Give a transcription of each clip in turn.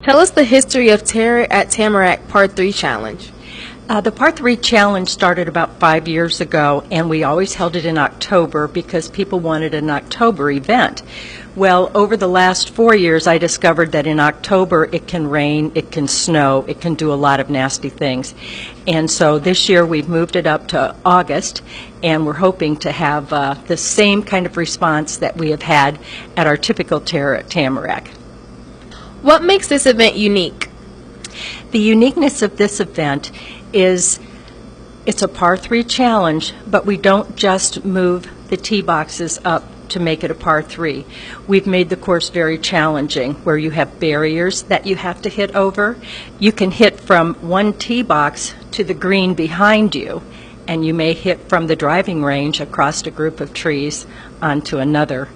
Tell us the history of Terror at Tamarac Part 3 Challenge. The Part 3 Challenge started about 5 years ago, and we always held it in October because people wanted an October event. Well, over the last 4 years, I discovered that in October it can rain, it can snow, it can do a lot of nasty things. And so this year we've moved it up to August, and we're hoping to have the same kind of response that we have had at our typical Terror at Tamarac. What makes this event unique? The uniqueness of this event is it's a par 3 challenge, but we don't just move the tee boxes up to make it a par 3. We've made the course very challenging, where you have barriers that you have to hit over. You can hit from one tee box to the green behind you, and you may hit from the driving range across a group of trees onto another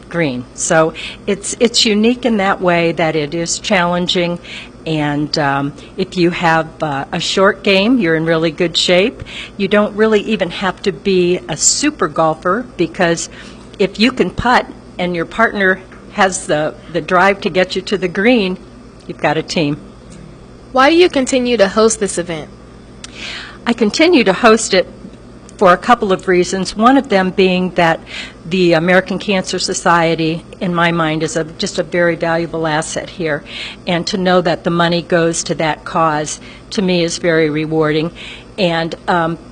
green. So it's unique in that way that it is challenging, and if you have a short game, you're in really good shape. You don't really even have to be a super golfer, because if you can putt and your partner has the drive to get you to the green, you've got a team. Why do you continue to host this event? I continue to host it for a couple of reasons, one of them being that the American Cancer Society, in my mind, is just a very valuable asset here. And to know that the money goes to that cause, to me, is very rewarding. And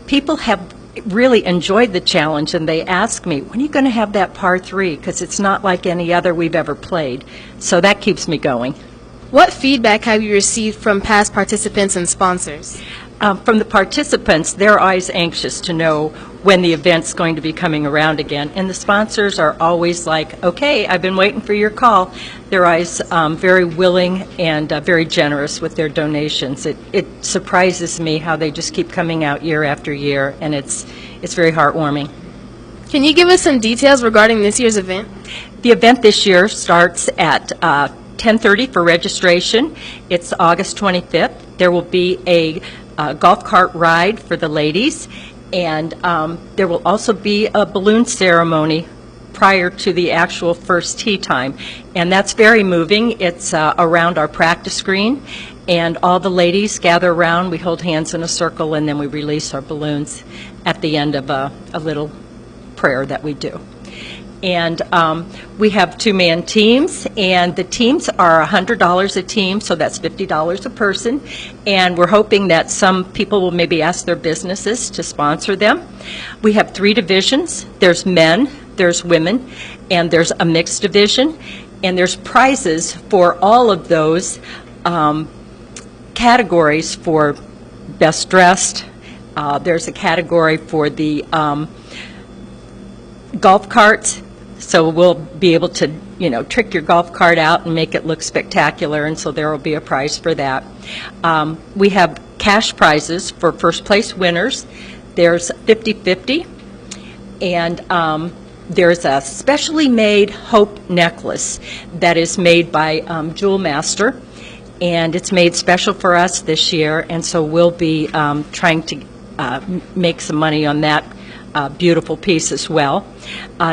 people have really enjoyed the challenge, and they ask me, when are you going to have that par 3? Because it's not like any other we've ever played. So that keeps me going. What feedback have you received from past participants and sponsors? From the participants, they're always anxious to know when the event's going to be coming around again. And the sponsors are always like, okay, I've been waiting for your call. They're always very willing and very generous with their donations. It surprises me how they just keep coming out year after year, and it's very heartwarming. Can you give us some details regarding this year's event? The event this year starts at 10:30 for registration. It's August 25th. There will be a golf cart ride for the ladies, and there will also be a balloon ceremony prior to the actual first tee time, and that's very moving. It's around our practice green, and all the ladies gather around. We hold hands in a circle, and then we release our balloons at the end of a little prayer that we do. And we have 2-man teams, and the teams are $100 a team, so that's $50 a person. And we're hoping that some people will maybe ask their businesses to sponsor them. We have 3 divisions. There's men, there's women, and there's a mixed division. And there's prizes for all of those categories. For best dressed, there's a category for the golf carts. So we'll be able to, trick your golf cart out and make it look spectacular, and so there will be a prize for that. We have cash prizes for first place winners. There's 50-50, and there's a specially made Hope necklace that is made by Jewel Master, and it's made special for us this year, and so we'll be trying to make some money on that beautiful piece as well.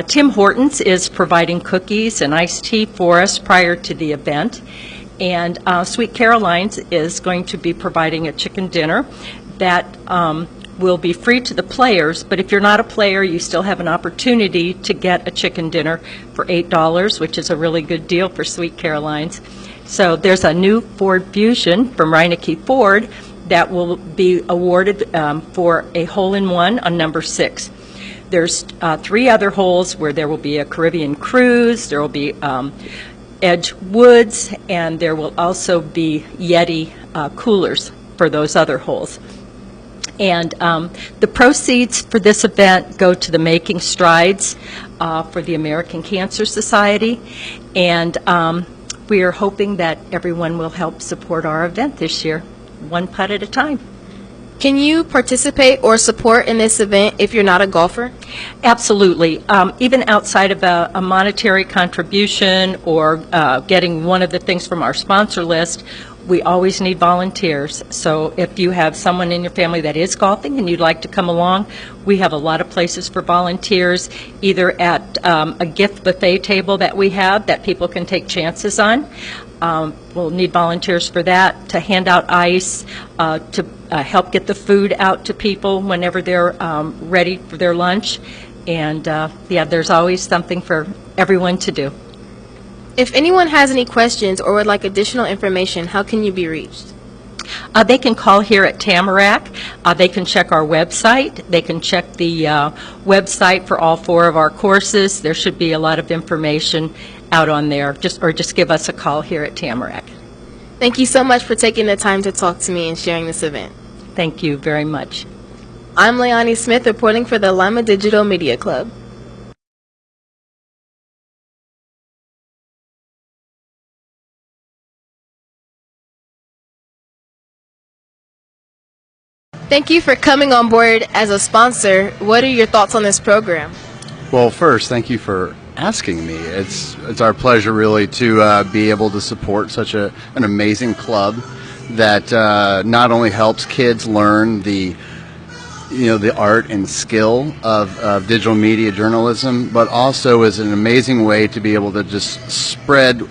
Tim Hortons is providing cookies and iced tea for us prior to the event, and Sweet Caroline's is going to be providing a chicken dinner that will be free to the players, but if you're not a player, you still have an opportunity to get a chicken dinner for $8, which is a really good deal for Sweet Caroline's. So there's a new Ford Fusion from Leiahnni Ford that will be awarded for a hole-in-one on number 6. There's 3 other holes where there will be a Caribbean cruise, there will be Edge Woods, and there will also be Yeti coolers for those other holes. And the proceeds for this event go to the Making Strides for the American Cancer Society, and we are hoping that everyone will help support our event this year, one putt at a time. Can you participate or support in this event if you're not a golfer? Absolutely. Even outside of a monetary contribution or getting one of the things from our sponsor list, we always need volunteers. So if you have someone in your family that is golfing and you'd like to come along, we have a lot of places for volunteers, either at a gift buffet table that we have that people can take chances on. We'll need volunteers for that, to hand out ice, to help get the food out to people whenever they're ready for their lunch. And, yeah, there's always something for everyone to do. If anyone has any questions or would like additional information, how can you be reached? They can call here at Tamarac. They can check our website. They can check the website for all 4 of our courses. There should be a lot of information out on there. Just give us a call here at Tamarac. Thank you so much for taking the time to talk to me and sharing this event. Thank you very much. I'm Leiahnni Smith reporting for the Lima Digital Media Club. Thank you for coming on board as a sponsor. What are your thoughts on this program? Well, first, thank you for asking me. It's our pleasure, really, to be able to support such an amazing club that not only helps kids learn the art and skill of digital media journalism, but also is an amazing way to be able to just spread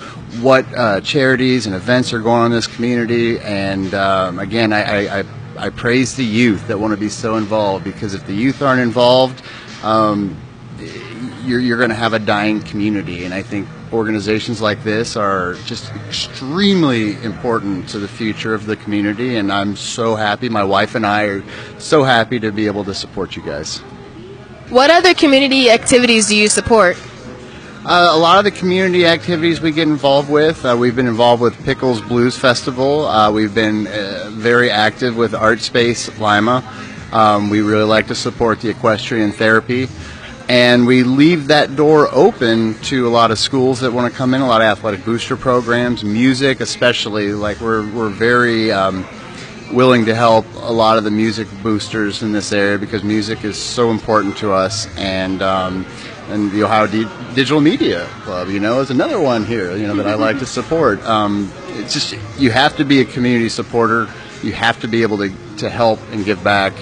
what charities and events are going on in this community. And again, I praise the youth that want to be so involved, because if the youth aren't involved, you're going to have a dying community. And I think organizations like this are just extremely important to the future of the community, and I'm so happy, my wife and I are so happy to be able to support you guys. What other community activities do you support? A lot of the community activities we get involved with, we've been involved with Pickles Blues Festival. We've been very active with Art Space Lima. We really like to support the equestrian therapy. And we leave that door open to a lot of schools that want to come in, a lot of athletic booster programs, music especially. Like we're very willing to help a lot of the music boosters in this area, because music is so important to us. And the Ohio Digital Media Club, is another one here, that I like to support. It's just, you have to be a community supporter. You have to be able to help and give back.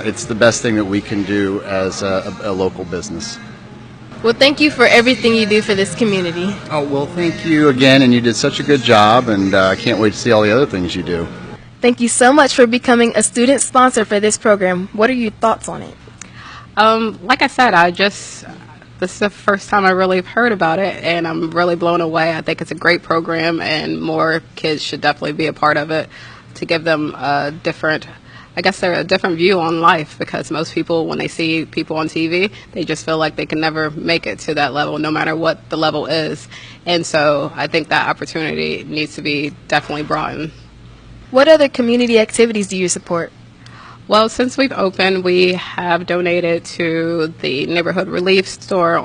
It's the best thing that we can do as a local business. Well, thank you for everything you do for this community. Oh, well, thank you again, and you did such a good job, and I can't wait to see all the other things you do. Thank you so much for becoming a student sponsor for this program. What are your thoughts on it? Like I said, this is the first time I really have heard about it, and I'm really blown away. I think it's a great program, and more kids should definitely be a part of it to give them a different view on life, because most people, when they see people on TV, they just feel like they can never make it to that level, no matter what the level is. And so I think that opportunity needs to be definitely broadened. What other community activities do you support? Well, since we've opened, we have donated to the Neighborhood Relief Store,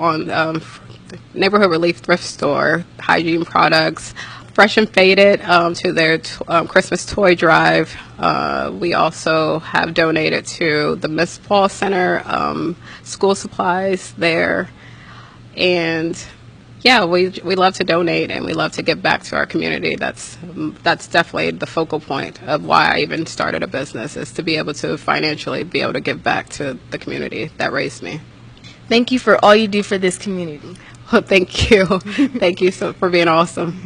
Neighborhood Relief Thrift Store, hygiene products, Fresh and Faded, to their Christmas toy drive. We also have donated to the Miss Paul Center, school supplies there. And yeah, we love to donate, and we love to give back to our community. That's definitely the focal point of why I even started a business, is to be able to financially be able to give back to the community that raised me. Thank you for all you do for this community. Well, thank you. Thank you for being awesome.